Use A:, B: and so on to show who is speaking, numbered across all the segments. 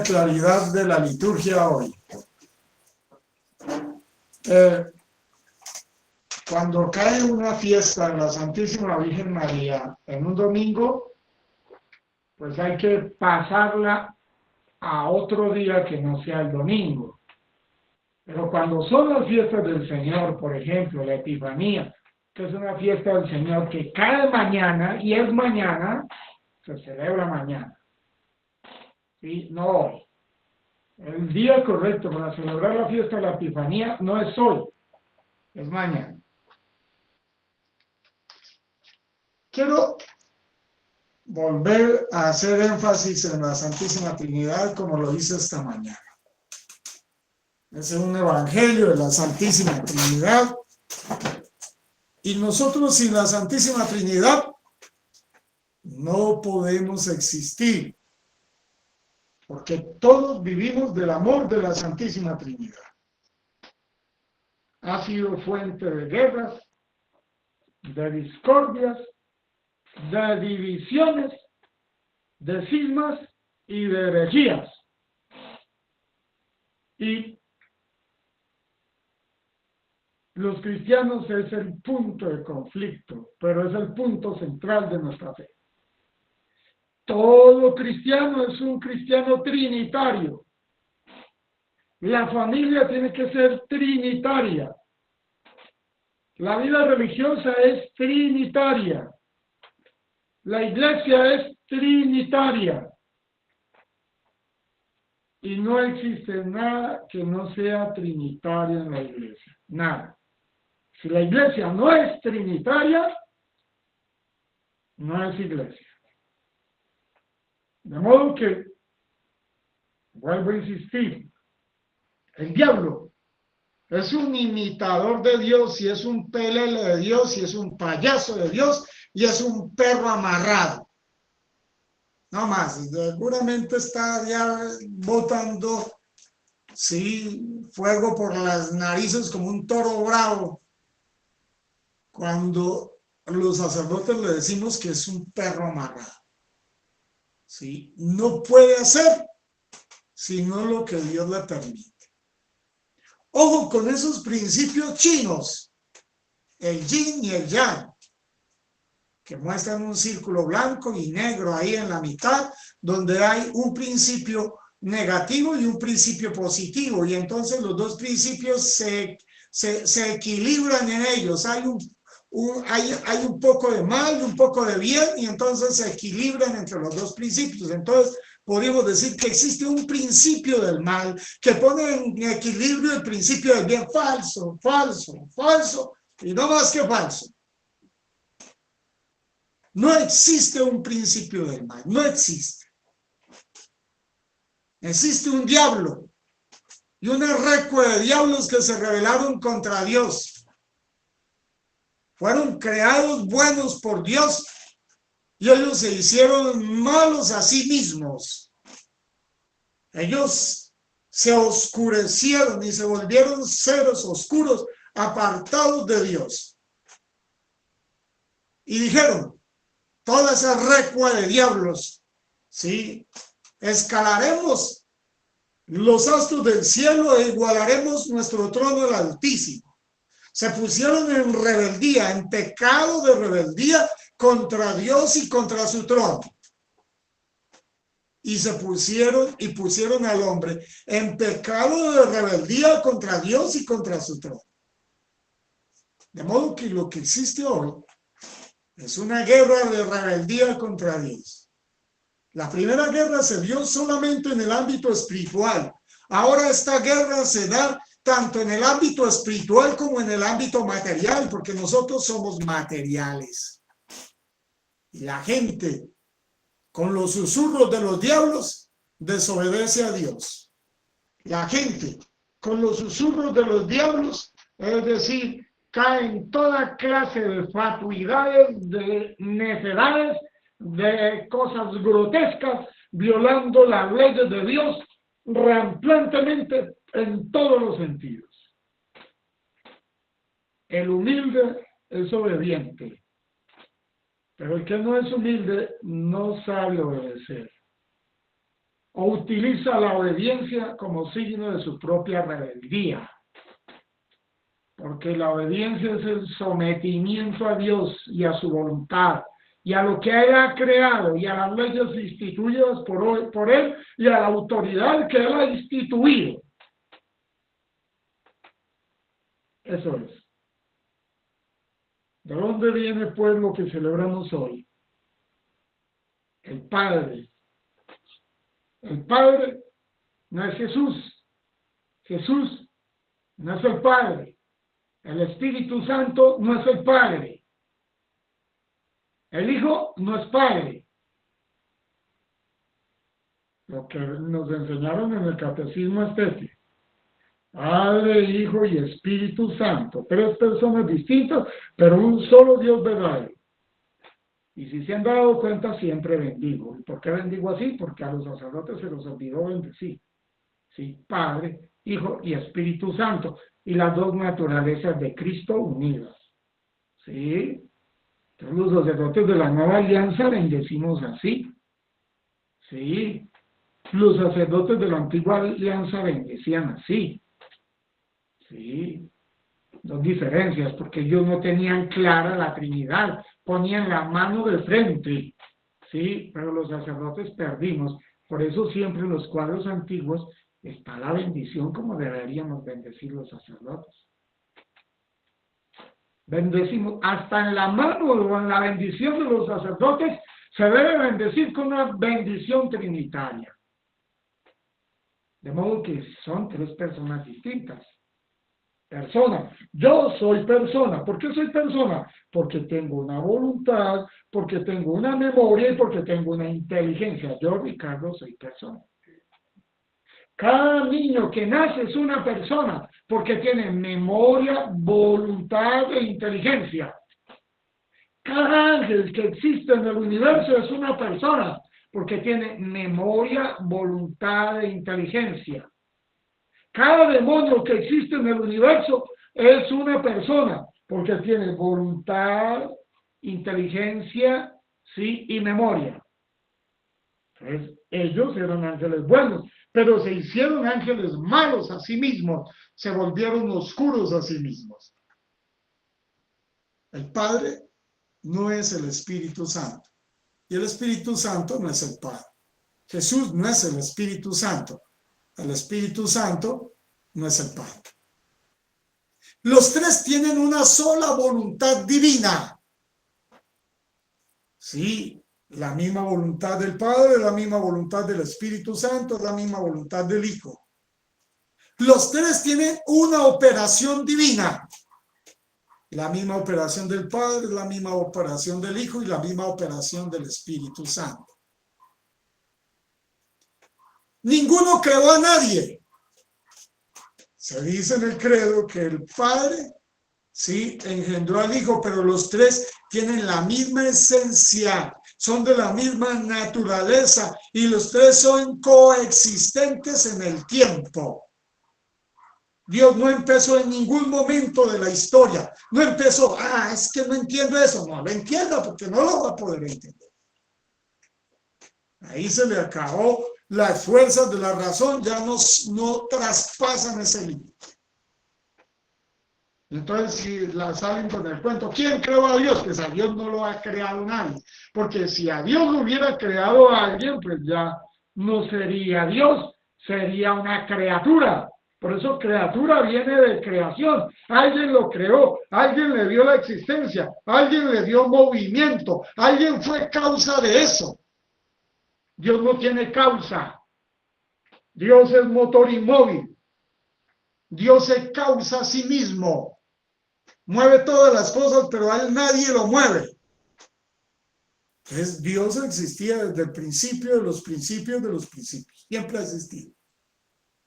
A: claridad de la liturgia hoy. Cuando cae una fiesta en la Santísima Virgen María en un domingo, pues hay que pasarla a otro día que no sea el domingo. Pero cuando son las fiestas del Señor, por ejemplo, la Epifanía, que es una fiesta del Señor que cae mañana y es mañana, se celebra mañana. ¿Sí? No hoy. El día correcto para celebrar la fiesta de la Epifanía no es hoy, es mañana. Quiero volver a hacer énfasis en la Santísima Trinidad como lo hice esta mañana. Es un evangelio de la Santísima Trinidad. Y nosotros sin la Santísima Trinidad no podemos existir. Porque todos vivimos del amor de la Santísima Trinidad. Ha sido fuente de guerras, de discordias, de divisiones, de cismas y de herejías. Y los cristianos es el punto de conflicto, pero es el punto central de nuestra fe. Todo cristiano es un cristiano trinitario. La familia tiene que ser trinitaria. La vida religiosa es trinitaria. La iglesia es trinitaria. Y no existe nada que no sea trinitaria en la iglesia. Nada. Si la iglesia no es trinitaria, no es iglesia. De modo que, vuelvo a insistir, el diablo es un imitador de Dios y es un pelele de Dios y es un payaso de Dios y es un perro amarrado. No más, seguramente está ya botando, sí, fuego por las narices como un toro bravo. Cuando los sacerdotes le decimos que es un perro amarrado. ¿Sí? No puede hacer sino lo que Dios le permite. Ojo con esos principios chinos, el yin y el yang, que muestran un círculo blanco y negro ahí en la mitad, donde hay un principio negativo y un principio positivo, y entonces los dos principios se equilibran en ellos. Hay un poco de mal y un poco de bien, y entonces se equilibran entre los dos principios. Entonces podríamos decir que existe un principio del mal que pone en equilibrio el principio del bien. Falso, falso, falso, y no más que falso. No existe un principio del mal, no existe. Existe un diablo y una recua de diablos que se rebelaron contra Dios. Fueron creados buenos por Dios y ellos se hicieron malos a sí mismos. Ellos se oscurecieron y se volvieron seres oscuros, apartados de Dios. Y dijeron, toda esa recua de diablos, ¿sí? Escalaremos los astros del cielo e igualaremos nuestro trono al Altísimo. Se pusieron en rebeldía, en pecado de rebeldía contra Dios y contra su trono. Y pusieron al hombre en pecado de rebeldía contra Dios y contra su trono. De modo que lo que existe hoy es una guerra de rebeldía contra Dios. La primera guerra se dio solamente en el ámbito espiritual. Ahora esta guerra se da tanto en el ámbito espiritual como en el ámbito material, porque nosotros somos materiales. Y la gente, con los susurros de los diablos, desobedece a Dios. La gente, con los susurros de los diablos, es decir, cae en toda clase de fatuidades, de necedades, de cosas grotescas, violando las leyes de Dios ramplantemente en todos los sentidos. El humilde es obediente, pero el que no es humilde no sabe obedecer. o utiliza la obediencia como signo de su propia rebeldía. Porque la obediencia es el sometimiento a Dios y a su voluntad, y a lo que Él ha creado, y a las leyes instituidas por Él, y a la autoridad que Él ha instituido. Eso es. ¿De dónde viene, pues, lo que celebramos hoy? El Padre. El Padre no es Jesús. Jesús no es el Padre. El Espíritu Santo no es el Padre. El Hijo no es Padre. Lo que nos enseñaron en el catecismo es este: Padre, Hijo y Espíritu Santo. Tres personas distintas, pero un solo Dios verdadero. Y si se han dado cuenta, siempre bendigo. ¿Y por qué bendigo así? Porque a los sacerdotes se los olvidó bendecir. Sí, Padre, Hijo y Espíritu Santo. Y las dos naturalezas de Cristo unidas. ¿Sí? Entonces los sacerdotes de la nueva alianza bendecimos así. ¿Sí? Los sacerdotes de la antigua alianza bendecían así. ¿Sí? Dos diferencias, porque ellos no tenían clara la Trinidad. Ponían la mano de frente. ¿Sí? Pero los sacerdotes perdimos. Por eso siempre en los cuadros antiguos está la bendición como deberíamos bendecir los sacerdotes. Bendecimos, hasta en la mano o en la bendición de los sacerdotes se debe bendecir con una bendición trinitaria. De modo que son tres personas distintas. Persona. Yo soy persona. ¿Por qué soy persona? Porque tengo una voluntad, porque tengo una memoria y porque tengo una inteligencia. Yo, Ricardo, soy persona. Cada niño que nace es una persona porque tiene memoria, voluntad e inteligencia. Cada ángel que existe en el universo es una persona porque tiene memoria, voluntad e inteligencia. Cada demonio que existe en el universo es una persona porque tiene voluntad, inteligencia, sí, y memoria. Entonces, ellos eran ángeles buenos, pero se hicieron ángeles malos a sí mismos, se volvieron oscuros a sí mismos. El Padre no es el Espíritu Santo, y el Espíritu Santo no es el Padre. Jesús no es el Espíritu Santo, el Espíritu Santo no es el Padre. Los tres tienen una sola voluntad divina. Sí, la misma voluntad del Padre, la misma voluntad del Espíritu Santo, la misma voluntad del Hijo. Los tres tienen una operación divina. La misma operación del Padre, la misma operación del Hijo y la misma operación del Espíritu Santo. Ninguno creó a nadie. Se dice en el credo que el Padre, sí, engendró al Hijo, pero los tres tienen la misma esencia, son de la misma naturaleza y los tres son coexistentes en el tiempo. Dios no empezó en ningún momento de la historia, no empezó, es que no entiendo eso, no lo entienda porque no lo va a poder entender. Ahí se le acabó, las fuerzas de la razón ya no traspasan ese límite. Entonces, si la salen con el cuento, ¿quién creó a Dios? Pues a Dios no lo ha creado nadie. Porque si a Dios lo hubiera creado a alguien, pues ya no sería Dios, sería una criatura. Por eso criatura viene de creación. Alguien lo creó, alguien le dio la existencia, alguien le dio movimiento, alguien fue causa de eso. Dios no tiene causa. Dios es motor inmóvil. Dios se causa a sí mismo. Mueve todas las cosas, pero a él nadie lo mueve. Entonces, Dios existía desde el principio de los principios de los principios. Siempre ha existido.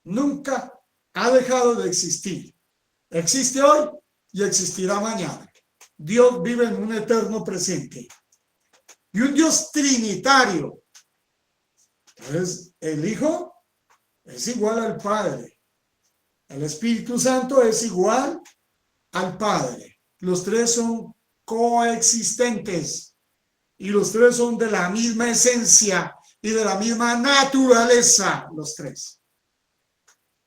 A: Nunca ha dejado de existir. Existe hoy y existirá mañana. Dios vive en un eterno presente. Y un Dios trinitario. Entonces, el Hijo es igual al Padre. El Espíritu Santo es igual al Padre. Los tres son coexistentes y los tres son de la misma esencia, y de la misma naturaleza, los tres.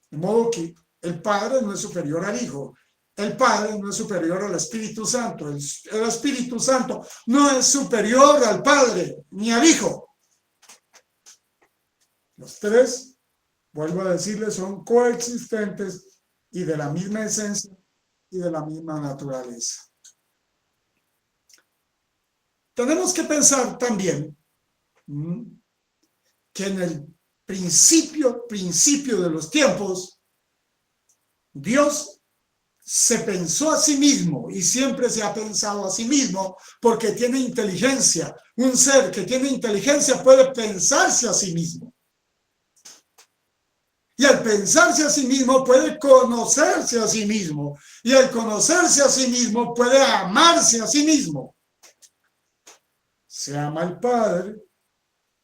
A: De modo que el Padre no es superior al Hijo. El Padre no es superior al Espíritu Santo. El Espíritu Santo no es superior al Padre ni al Hijo. Los tres, vuelvo a decirles, son coexistentes y de la misma esencia y de la misma naturaleza. Tenemos que pensar también que en el principio de los tiempos, Dios se pensó a sí mismo y siempre se ha pensado a sí mismo porque tiene inteligencia. Un ser que tiene inteligencia puede pensarse a sí mismo. Y al pensarse a sí mismo puede conocerse a sí mismo. Y al conocerse a sí mismo puede amarse a sí mismo. Se ama al Padre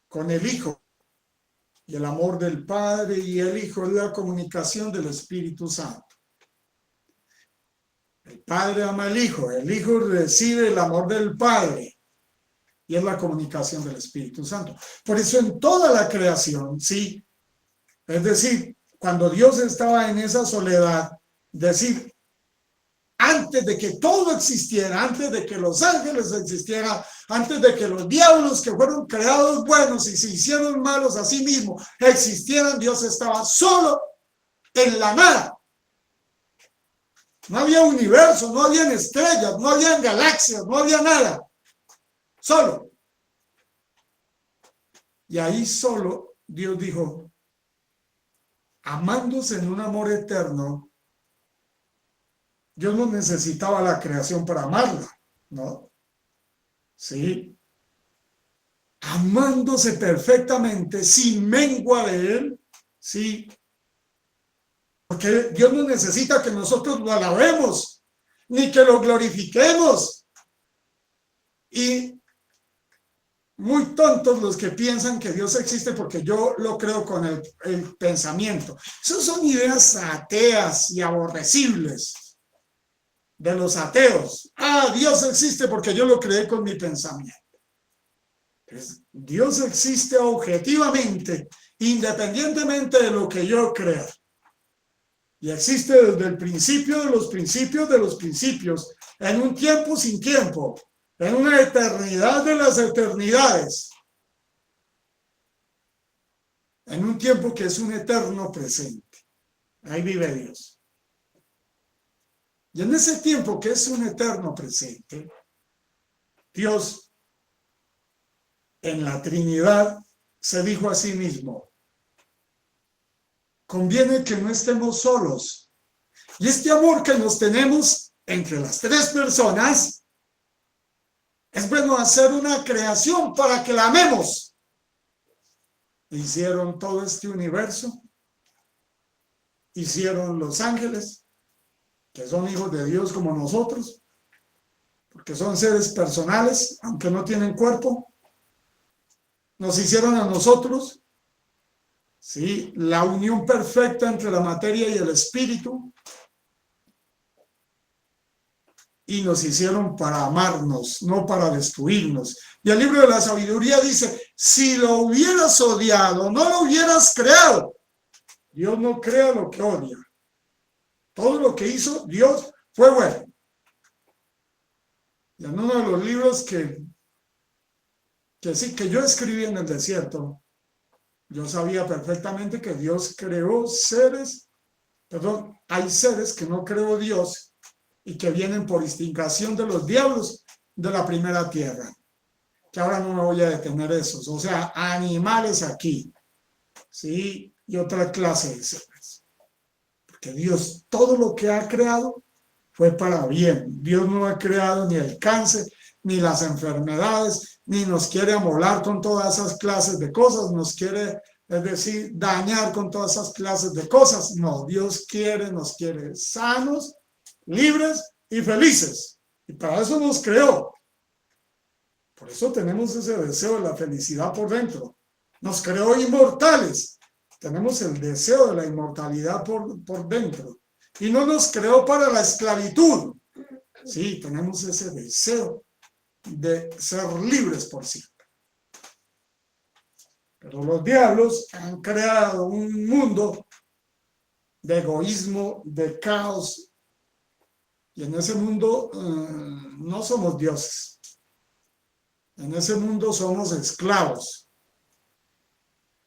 A: con el Hijo. Y el amor del Padre y el Hijo es la comunicación del Espíritu Santo. El Padre ama al Hijo, el Hijo recibe el amor del Padre y es la comunicación del Espíritu Santo. Por eso en toda la creación, sí, es decir, cuando Dios estaba en esa soledad, decir, antes de que todo existiera, antes de que los ángeles existieran, antes de que los diablos que fueron creados buenos y se hicieron malos a sí mismos existieran, Dios estaba solo en la nada. No había universo, no había estrellas, no había galaxias, no había nada. Solo. Y ahí solo Dios dijo, amándose en un amor eterno, Dios no necesitaba la creación para amarla, ¿no? Sí. Amándose perfectamente, sin mengua de él, sí. Porque Dios no necesita que nosotros lo alabemos, ni que lo glorifiquemos. Y muy tontos los que piensan que Dios existe porque yo lo creo con el pensamiento. Esas son ideas ateas y aborrecibles de los ateos. Ah, Dios existe porque yo lo creé con mi pensamiento. Dios existe objetivamente, independientemente de lo que yo crea. Y existe desde el principio de los principios de los principios, en un tiempo sin tiempo, en una eternidad de las eternidades, en un tiempo que es un eterno presente. Ahí vive Dios. Y en ese tiempo que es un eterno presente, Dios en la Trinidad se dijo a sí mismo, conviene que no estemos solos. Y este amor que nos tenemos entre las tres personas, es bueno hacer una creación para que la amemos. Hicieron todo este universo, hicieron los ángeles, que son hijos de Dios como nosotros, porque son seres personales, aunque no tienen cuerpo. Nos hicieron a nosotros, ¿sí? La unión perfecta entre la materia y el espíritu. Y nos hicieron para amarnos, no para destruirnos. Y el libro de la sabiduría dice, si lo hubieras odiado, no lo hubieras creado. Dios no crea lo que odia. Todo lo que hizo Dios fue bueno. Y en uno de los libros que sí, que yo escribí en el desierto, yo sabía perfectamente que Dios creó seres, perdón, hay seres que no creó Dios y que vienen por instigación de los diablos de la primera tierra, que ahora no me voy a detener esos, o sea, animales aquí, ¿sí? Y otra clase de seres, porque Dios todo lo que ha creado fue para bien. Dios no ha creado ni el cáncer, ni las enfermedades, ni nos quiere amolar con todas esas clases de cosas, nos quiere, es decir, dañar con todas esas clases de cosas. No, Dios nos quiere sanos, libres y felices. Y para eso nos creó. Por eso tenemos ese deseo de la felicidad por dentro. Nos creó inmortales. Tenemos el deseo de la inmortalidad por dentro. Y no nos creó para la esclavitud. Sí, tenemos ese deseo de ser libres por siempre. Pero los diablos han creado un mundo de egoísmo, de caos, y en ese mundo no somos dioses. En ese mundo somos esclavos.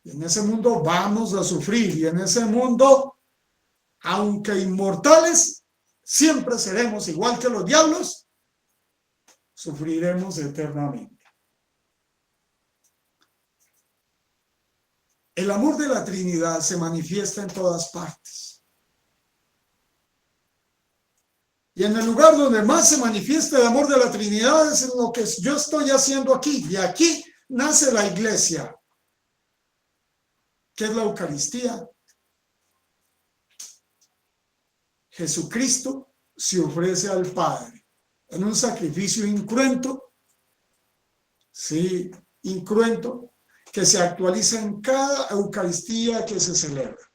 A: Y en ese mundo vamos a sufrir. Y en ese mundo, aunque inmortales, siempre seremos igual que los diablos, sufriremos eternamente. El amor de la Trinidad se manifiesta en todas partes. Y en el lugar donde más se manifiesta el amor de la Trinidad es en lo que yo estoy haciendo aquí. Y aquí nace la iglesia, que es la Eucaristía. Jesucristo se ofrece al Padre en un sacrificio incruento, sí, incruento, que se actualiza en cada Eucaristía que se celebra.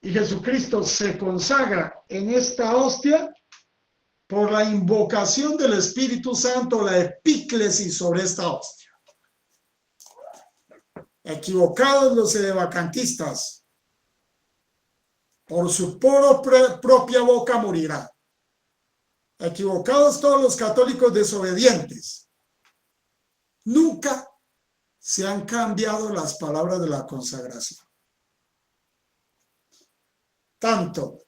A: Y Jesucristo se consagra en esta hostia por la invocación del Espíritu Santo, la epíclesis sobre esta hostia. Equivocados los sedevacantistas, por su propia boca morirá. Equivocados todos los católicos desobedientes. Nunca se han cambiado las palabras de la consagración. Tanto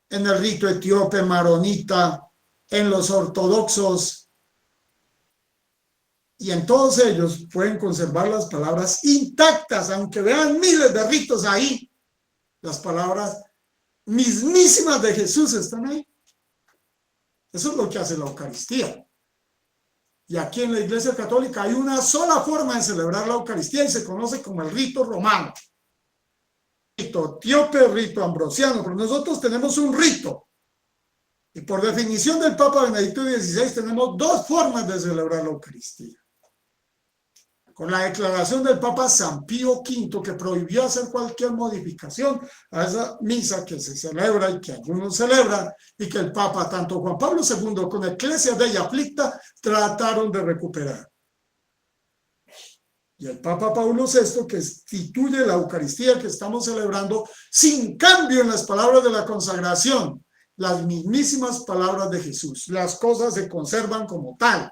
A: en el rito etíope, maronita, en los ortodoxos, y en todos ellos pueden conservar las palabras intactas, aunque vean miles de ritos ahí, las palabras mismísimas de Jesús están ahí. Eso es lo que hace la Eucaristía. Y aquí en la Iglesia Católica hay una sola forma de celebrar la Eucaristía y se conoce como el rito romano. Rito etíope, rito ambrosiano, pero nosotros tenemos un rito. Y por definición del Papa Benedicto XVI tenemos dos formas de celebrar la Eucaristía. Con la declaración del Papa San Pío V, que prohibió hacer cualquier modificación a esa misa que se celebra y que algunos celebran, y que el Papa, tanto Juan Pablo II con Ecclesia Dei Afflicta, trataron de recuperar. Y el Papa Paulo VI, que instituye la Eucaristía que estamos celebrando, sin cambio en las palabras de la consagración, las mismísimas palabras de Jesús. Las cosas se conservan como tal.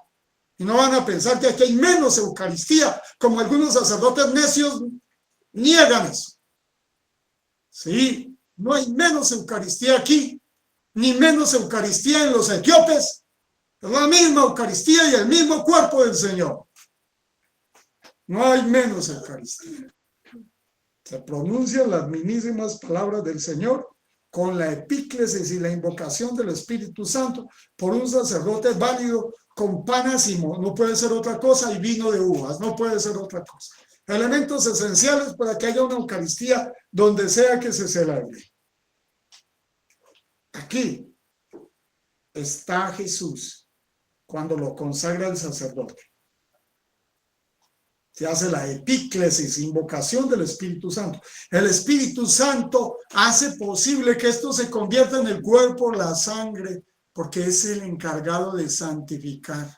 A: Y no van a pensar que aquí hay menos Eucaristía, como algunos sacerdotes necios niegan eso. Sí, no hay menos Eucaristía aquí, ni menos Eucaristía en los etíopes. Es la misma Eucaristía y el mismo cuerpo del Señor. No hay menos Eucaristía. Se pronuncian las mismísimas palabras del Señor con la epíclesis y la invocación del Espíritu Santo por un sacerdote válido con pan ácimo, no puede ser otra cosa, y vino de uvas, no puede ser otra cosa. Elementos esenciales para que haya una Eucaristía donde sea que se celebre. Aquí está Jesús cuando lo consagra el sacerdote. Se hace la epíclesis, invocación del Espíritu Santo. El Espíritu Santo hace posible que esto se convierta en el cuerpo, la sangre, porque es el encargado de santificar.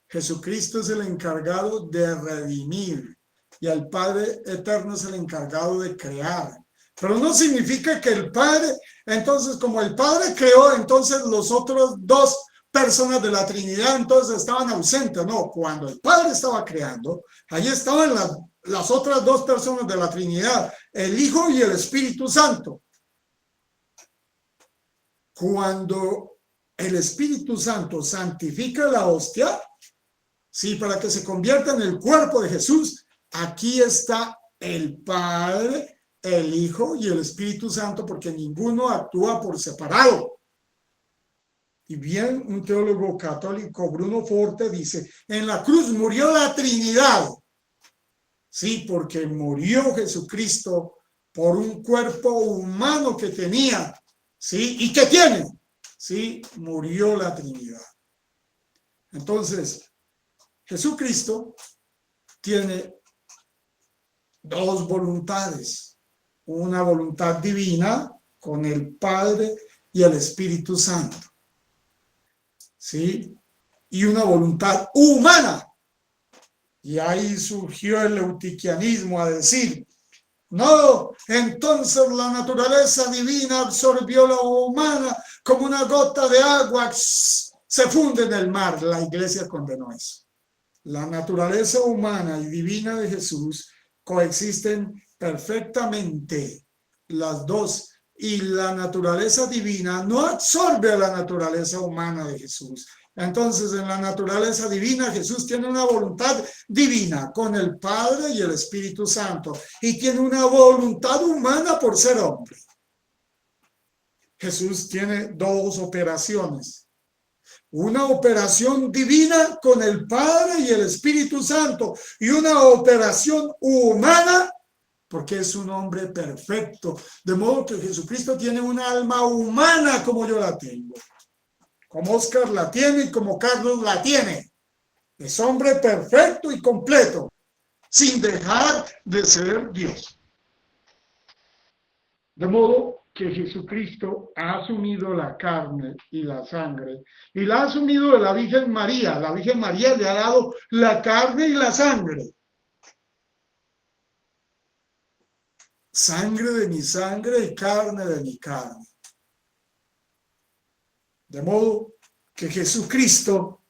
A: Jesucristo es el encargado de redimir y el Padre Eterno es el encargado de crear. Pero no significa que el Padre, entonces como el Padre creó, entonces los otros dos personas de la Trinidad entonces estaban ausentes. No, cuando el Padre estaba creando, ahí estaban las otras dos personas de la Trinidad, el Hijo y el Espíritu Santo. Cuando el Espíritu Santo santifica la hostia, sí, para que se convierta en el cuerpo de Jesús, aquí está el Padre, el Hijo y el Espíritu Santo, porque ninguno actúa por separado. Y bien, un teólogo católico, Bruno Forte, dice, en la cruz murió la Trinidad. Sí, porque murió Jesucristo por un cuerpo humano que tenía, sí, y que tiene. Sí, murió la Trinidad. Entonces, Jesucristo tiene dos voluntades. Una voluntad divina con el Padre y el Espíritu Santo. ¿Sí? Y una voluntad humana. Y ahí surgió el eutiquianismo a decir, no, entonces la naturaleza divina absorbió la humana como una gota de agua, se funde en el mar. La iglesia condenó eso. La naturaleza humana y divina de Jesús coexisten perfectamente las dos, y la naturaleza divina no absorbe a la naturaleza humana de Jesús. Entonces, en la naturaleza divina, Jesús tiene una voluntad divina con el Padre y el Espíritu Santo, y tiene una voluntad humana por ser hombre. Jesús tiene dos operaciones. Una operación divina con el Padre y el Espíritu Santo, y una operación humana porque es un hombre perfecto. De modo que Jesucristo tiene una alma humana como yo la tengo, como Oscar la tiene y como Carlos la tiene. Es hombre perfecto y completo, sin dejar de ser Dios. De modo que Jesucristo ha asumido la carne y la sangre, y la ha asumido de la Virgen María. La Virgen María le ha dado la carne y la sangre. Sangre de mi sangre y carne de mi carne. De modo que Jesucristo,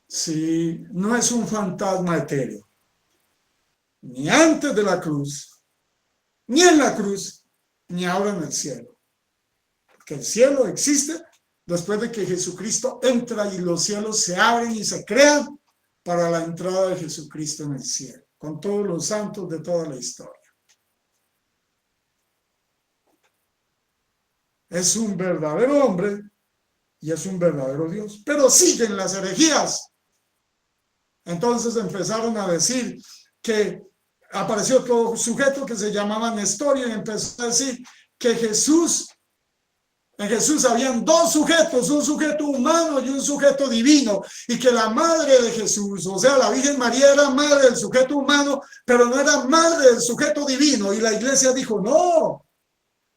A: sí, no es un fantasma etéreo, ni antes de la cruz, ni en la cruz, ni ahora en el cielo. Porque el cielo existe después de que Jesucristo entra y los cielos se abren y se crean para la entrada de Jesucristo en el cielo, con todos los santos de toda la historia. Es un verdadero hombre y es un verdadero Dios, pero siguen las herejías. Entonces empezaron a decir que apareció otro sujeto que se llamaba Nestorio y empezó a decir que en Jesús habían dos sujetos, un sujeto humano y un sujeto divino, y que la madre de Jesús, o sea, la Virgen María, era madre del sujeto humano, pero no era madre del sujeto divino. Y la iglesia dijo, no.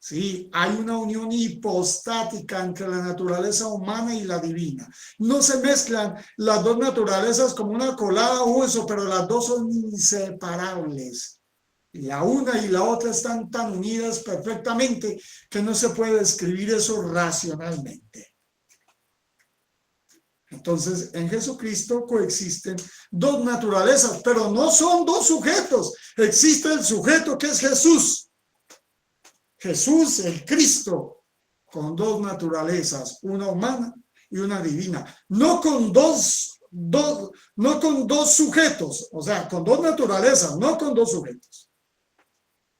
A: Sí, hay una unión hipostática entre la naturaleza humana y la divina. No se mezclan las dos naturalezas como una colada hueso, pero las dos son inseparables. La una y la otra están tan unidas perfectamente que no se puede describir eso racionalmente. Entonces, en Jesucristo coexisten dos naturalezas, pero no son dos sujetos. Existe el sujeto que es Jesús. Jesús, el Cristo, con dos naturalezas, una humana y una divina, no con dos sujetos, o sea, con dos naturalezas, no con dos sujetos,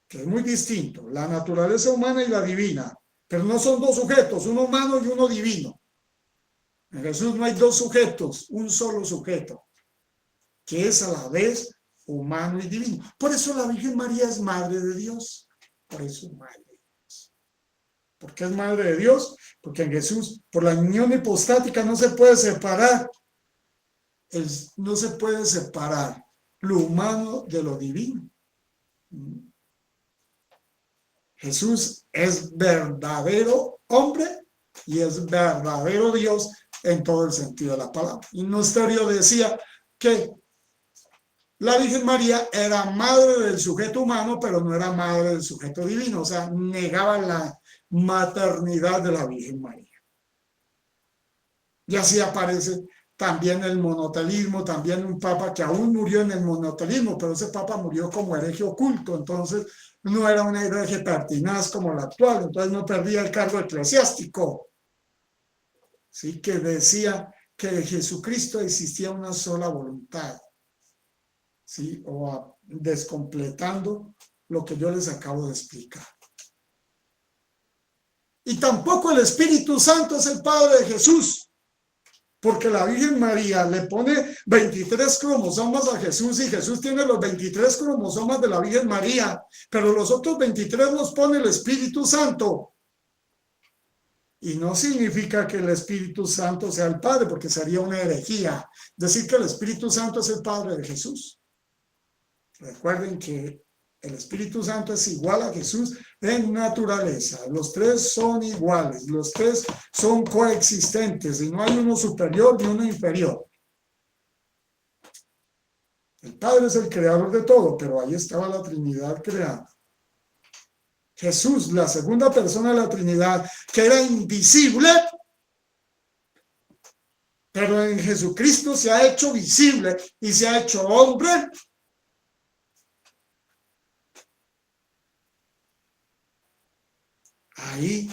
A: que es muy distinto, la naturaleza humana y la divina, pero no son dos sujetos, uno humano y uno divino. En Jesús no hay dos sujetos, un solo sujeto, que es a la vez humano y divino. Por eso la Virgen María es Madre de Dios, por eso es Madre. ¿Por qué es Madre de Dios? Porque en Jesús, por la unión hipostática, no se puede separar. No se puede separar lo humano de lo divino. Jesús es verdadero hombre y es verdadero Dios en todo el sentido de la palabra. Y Nestorio decía que la Virgen María era madre del sujeto humano, pero no era madre del sujeto divino. O sea, negaba la maternidad de la Virgen María. Y así aparece también el monotelismo, también un papa que aún murió en el monotelismo, pero ese papa murió como hereje oculto, entonces no era un hereje pertinaz como la actual, entonces no perdía el cargo eclesiástico. Sí, que decía que de Jesucristo existía una sola voluntad, ¿sí? O descompletando lo que yo les acabo de explicar. Y tampoco el Espíritu Santo es el Padre de Jesús, porque la Virgen María le pone 23 cromosomas a Jesús y Jesús tiene los 23 cromosomas de la Virgen María, pero los otros 23 los pone el Espíritu Santo. Y no significa que el Espíritu Santo sea el Padre, porque sería una herejía decir que el Espíritu Santo es el Padre de Jesús. Recuerden que el Espíritu Santo es igual a Jesús en naturaleza. Los tres son iguales, los tres son coexistentes y no hay uno superior ni uno inferior. El Padre es el creador de todo, pero ahí estaba la Trinidad creada. Jesús, la segunda persona de la Trinidad, que era invisible, pero en Jesucristo se ha hecho visible y se ha hecho hombre. Ahí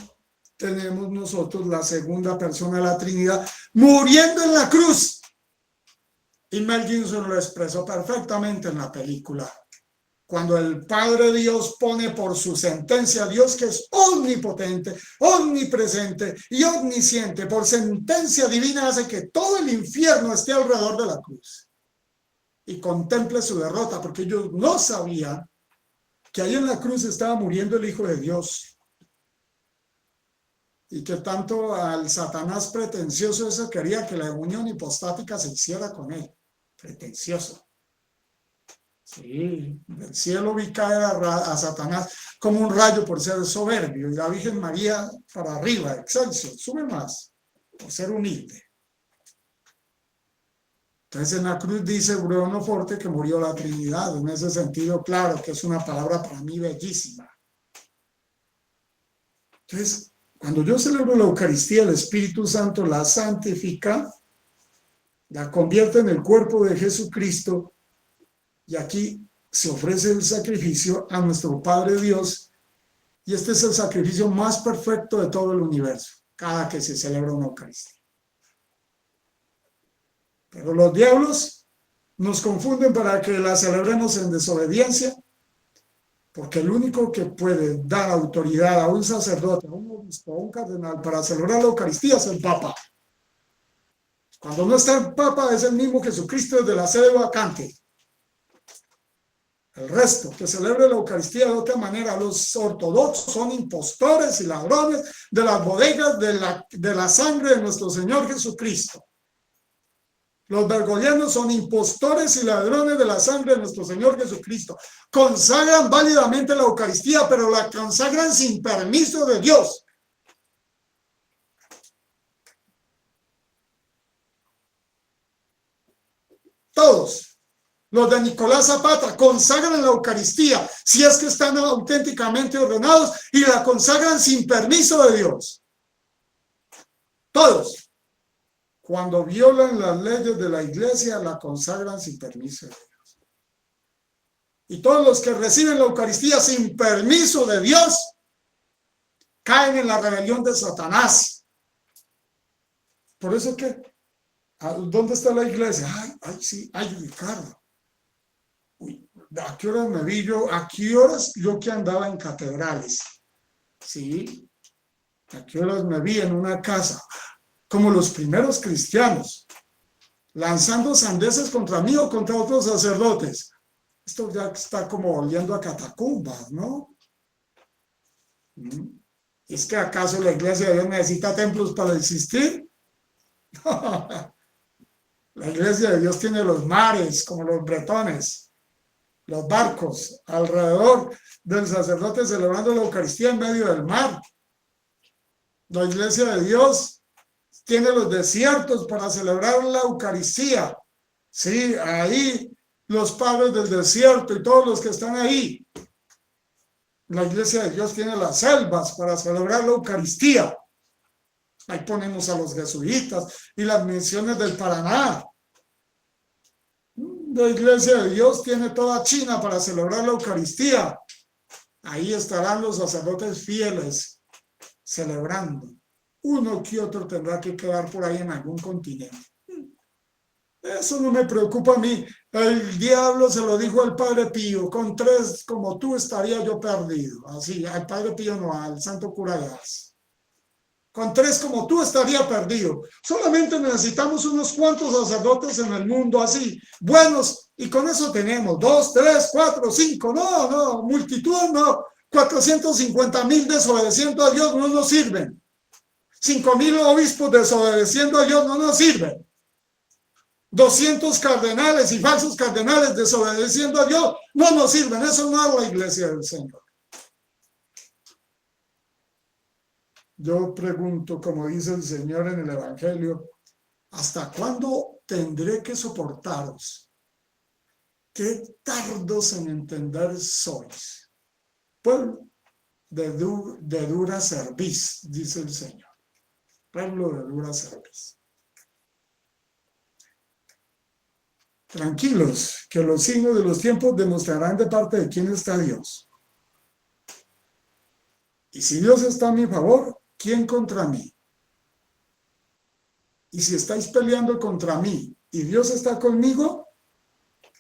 A: tenemos nosotros la segunda persona de la Trinidad muriendo en la cruz. Y Mel Gibson lo expresó perfectamente en la película. Cuando el Padre Dios pone por su sentencia a Dios, que es omnipotente, omnipresente y omnisciente, por sentencia divina hace que todo el infierno esté alrededor de la cruz y contemple su derrota, porque ellos no sabían que ahí en la cruz estaba muriendo el Hijo de Dios y que tanto al Satanás pretencioso eso quería que la unión hipostática se hiciera con él. Pretencioso. Sí, del cielo vi caer a Satanás como un rayo por ser soberbio y la Virgen María para arriba, excelsior, sube más por ser humilde. Entonces en la cruz dice Bruno Forte que murió la Trinidad. En ese sentido, claro que es una palabra para mí bellísima. Entonces, cuando yo celebro la Eucaristía, el Espíritu Santo la santifica, la convierte en el cuerpo de Jesucristo. Y aquí se ofrece el sacrificio a nuestro Padre Dios, y este es el sacrificio más perfecto de todo el universo, cada que se celebra una Eucaristía. Pero los diablos nos confunden para que la celebremos en desobediencia, porque el único que puede dar autoridad a un sacerdote, a un obispo, a un cardenal para celebrar la Eucaristía es el Papa. Cuando no está el Papa, es el mismo Jesucristo desde la sede vacante. El resto, que celebre la Eucaristía de otra manera. Los ortodoxos son impostores y ladrones de las bodegas de la sangre de nuestro Señor Jesucristo. Los bergoglianos son impostores y ladrones de la sangre de nuestro Señor Jesucristo. Consagran válidamente la Eucaristía, pero la consagran sin permiso de Dios. Todos. Los de Nicolás Zapata consagran la Eucaristía si es que están auténticamente ordenados y la consagran sin permiso de Dios. Todos. Cuando violan las leyes de la iglesia, la consagran sin permiso de Dios. Y todos los que reciben la Eucaristía sin permiso de Dios caen en la rebelión de Satanás. Por eso que, ¿dónde está la iglesia? Ay, sí, ay, Ricardo. Uy, ¿a qué horas me vi yo? ¿A qué horas yo que andaba en catedrales? ¿Sí? ¿A qué horas me vi en una casa? Como los primeros cristianos, lanzando sandeces contra mí o contra otros sacerdotes. Esto ya está como oliendo a catacumbas, ¿no? ¿Es que acaso la iglesia de Dios necesita templos para existir? La iglesia de Dios tiene los mares, como los bretones, los barcos alrededor del sacerdote celebrando la Eucaristía en medio del mar. La iglesia de Dios tiene los desiertos para celebrar la Eucaristía. Sí, ahí los padres del desierto y todos los que están ahí. La iglesia de Dios tiene las selvas para celebrar la Eucaristía. Ahí ponemos a los jesuitas y las misiones del Paraná. La iglesia de Dios tiene toda China para celebrar la Eucaristía. Ahí estarán los sacerdotes fieles celebrando. Uno que otro tendrá que quedar por ahí en algún continente. Eso no me preocupa a mí. El diablo se lo dijo al Padre Pío: con 3 como tú estaría yo perdido. Así, al Padre Pío no, al Santo Cura de Ars. Con 3 como tú estaría perdido. Solamente necesitamos unos cuantos sacerdotes en el mundo así, buenos, y con eso tenemos 2, 3, 4, 5. No, multitud no. 450,000 desobedeciendo a Dios no nos sirven. 5,000 obispos desobedeciendo a Dios no nos sirven. 200 cardenales y falsos cardenales desobedeciendo a Dios no nos sirven. Eso no es la iglesia del Señor. Yo pregunto, como dice el Señor en el Evangelio, ¿hasta cuándo tendré que soportaros? qué tardos en entender sois. Pueblo de dura cerviz, dice el Señor. Pueblo de dura cerviz. Tranquilos, que los signos de los tiempos demostrarán de parte de quién está Dios. Y si Dios está a mi favor, ¿quién contra mí? Y si estáis peleando contra mí y Dios está conmigo,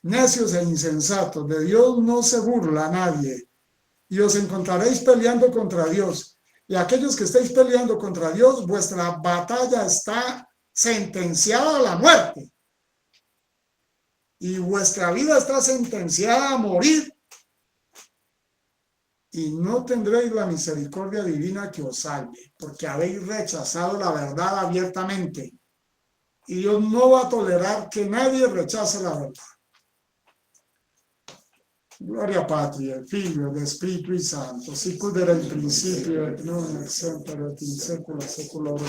A: necios e insensatos, de Dios no se burla nadie. Y os encontraréis peleando contra Dios. Y aquellos que estáis peleando contra Dios, vuestra batalla está sentenciada a la muerte. Y vuestra vida está sentenciada a morir. Y no tendréis la misericordia divina que os salve, porque habéis rechazado la verdad abiertamente. Y Dios no va a tolerar que nadie rechace la verdad. Gloria Patri, al Figlio, all'Spirito Santo, sicut era in principio et nun et semper et in saecula saeculorum.